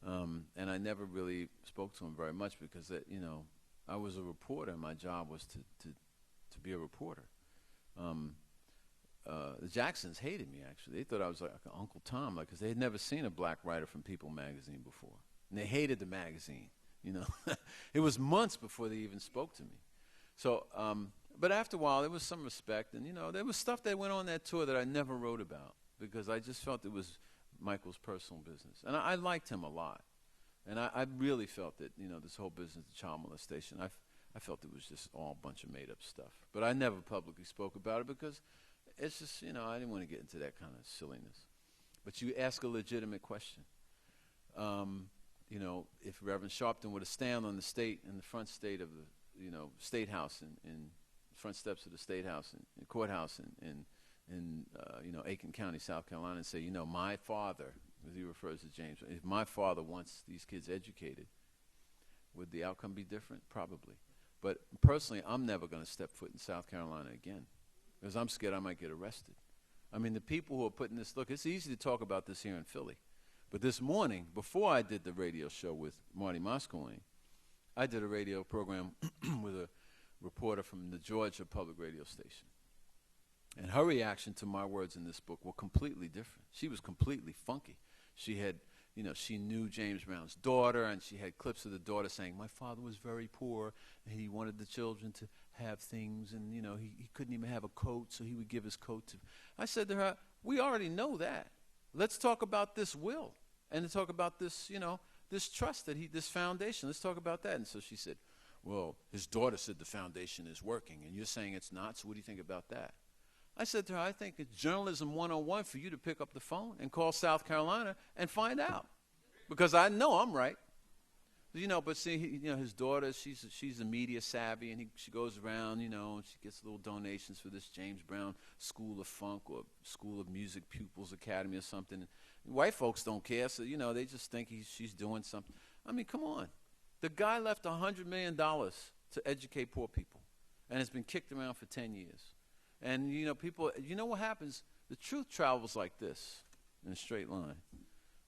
[SPEAKER 2] And I never really spoke to him very much because, you know, I was a reporter, and my job was to be a reporter. The Jacksons hated me, actually. They thought I was like Uncle Tom, like, because they had never seen a black writer from People magazine before. And they hated the magazine, you know. It was months before they even spoke to me. So, but after a while, there was some respect. And, you know, there was stuff that went on that tour that I never wrote about because I just felt it was Michael's personal business. And I liked him a lot. And I really felt that, you know, this whole business of child molestation, I felt it was just all a bunch of made-up stuff. But I never publicly spoke about it because it's just, you know, I didn't want to get into that kind of silliness. But you ask a legitimate question. You know, if Reverend Sharpton were to stand on the front state of the, you know, State House in front steps of the State House and courthouse in you know, Aiken County, South Carolina, and say, you know, my father, as he refers to James, if my father wants these kids educated, would the outcome be different? Probably. But personally, I'm never going to step foot in South Carolina again because I'm scared I might get arrested. I mean, the people who are putting this, look, it's easy to talk about this here in Philly. But this morning, before I did the radio show with Marty Moscoline, I did a radio program with a reporter from the Georgia public radio station. And her reaction to my words in this book were completely different. She was completely funky. She had, you know, she knew James Brown's daughter, and she had clips of the daughter saying, my father was very poor, and he wanted the children to have things, and he couldn't even have a coat, so he would give his coat to. I said to her, we already know that. Let's talk about this will, and to talk about this, this trust this foundation. Let's talk about that. And so she said, well, his daughter said the foundation is working, and you're saying it's not, so what do you think about that? I said to her, I think it's journalism 101 for you to pick up the phone and call South Carolina and find out, because I know I'm right. But see, his daughter, she's a media savvy, and she goes around, and she gets little donations for this James Brown School of Funk or School of Music Pupils Academy or something. And white folks don't care, so they just think she's doing something. I mean, come on, the guy left $100 million to educate poor people, and has been kicked around for 10 years. And people, what happens? The truth travels like this in a straight line.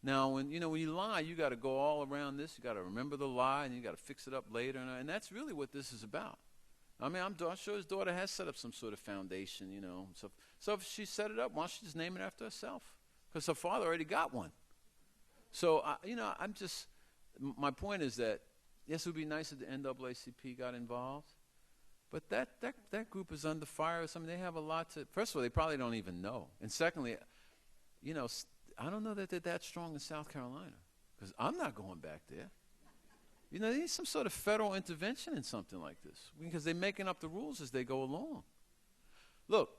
[SPEAKER 2] Now, when you lie, you got to go all around this. You got to remember the lie, and you got to fix it up later. And that's really what this is about. I mean, I'm sure his daughter has set up some sort of foundation, So if she set it up, why don't she just name it after herself? Because her father already got one. So, my point is that, yes, it would be nice if the NAACP got involved. But that group is under fire or something. They have a lot to. First of all, they probably don't even know. And secondly, I don't know that they're that strong in South Carolina, because I'm not going back there. They need some sort of federal intervention in something like this, because they're making up the rules as they go along. Look,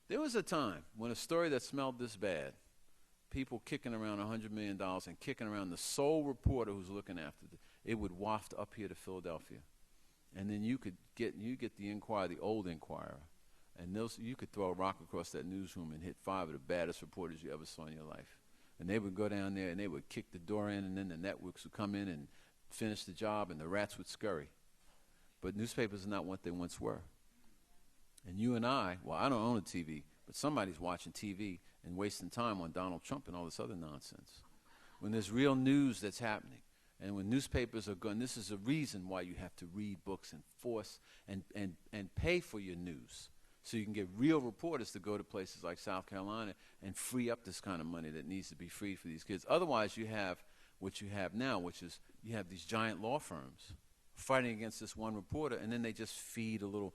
[SPEAKER 2] there was a time when a story that smelled this bad, people kicking around $100 million and kicking around the sole reporter who's looking after it would waft up here to Philadelphia. And then you get the Inquirer, the old Inquirer, and you could throw a rock across that newsroom and hit 5 of the baddest reporters you ever saw in your life. And they would go down there and they would kick the door in, and then the networks would come in and finish the job, and the rats would scurry. But newspapers are not what they once were. And you and I don't own a TV, but somebody's watching TV and wasting time on Donald Trump and all this other nonsense. When there's real news that's happening, and when newspapers are going, this is a reason why you have to read books and force and pay for your news, so you can get real reporters to go to places like South Carolina and free up this kind of money that needs to be free for these kids. Otherwise, you have what you have now, which is you have these giant law firms fighting against this one reporter, and then they just feed a little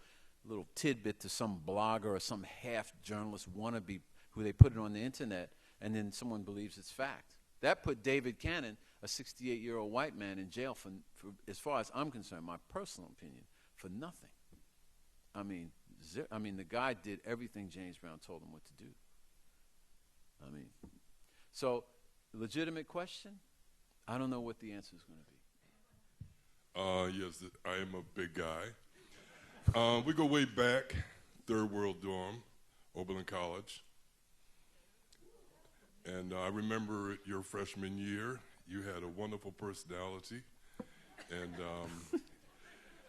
[SPEAKER 2] tidbit to some blogger or some half-journalist wannabe who they put it on the internet, and then someone believes it's fact. That put David Cannon, a 68-year-old white man, in jail for, as far as I'm concerned, my personal opinion, for nothing. I mean, the guy did everything James Brown told him what to do. So, legitimate question? I don't know what the answer is going to be.
[SPEAKER 6] Yes, I am a big guy. We go way back, Third World Dorm, Oberlin College. And I remember your freshman year, you had a wonderful personality. And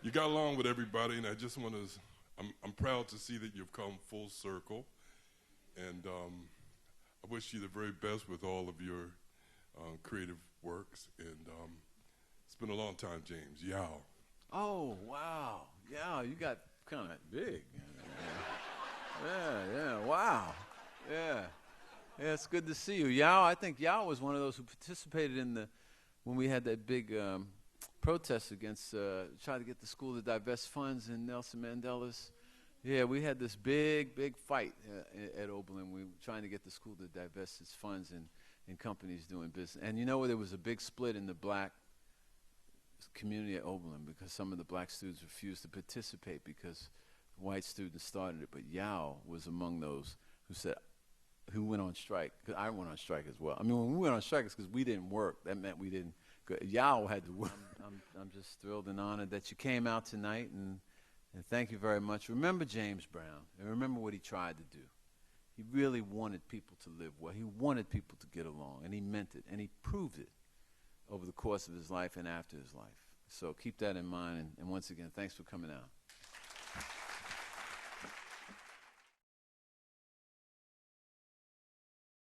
[SPEAKER 6] you got along with everybody, and I just want to, I'm proud to see that you've come full circle. And I wish you the very best with all of your creative works. And it's been a long time, James. Yow.
[SPEAKER 2] Oh, wow. Yeah, you got kind of big. Yeah, wow. Yeah, it's good to see you. Yao, I think Yao was one of those who participated in when we had that big protest against, trying to get the school to divest funds in Nelson Mandela's. Yeah, we had this big fight at Oberlin. We were trying to get the school to divest its funds in companies doing business. And there was a big split in the black community at Oberlin because some of the black students refused to participate because white students started it. But Yao was among those who went on strike. 'Cause I went on strike as well. I mean, when we went on strike, it's because we didn't work. That meant we didn't go. Yao had to work. I'm just thrilled and honored that you came out tonight, and thank you very much. Remember James Brown, and remember what he tried to do. He really wanted people to live well. He wanted people to get along, and he meant it, and he proved it over the course of his life and after his life. So keep that in mind, and once again, thanks for coming out.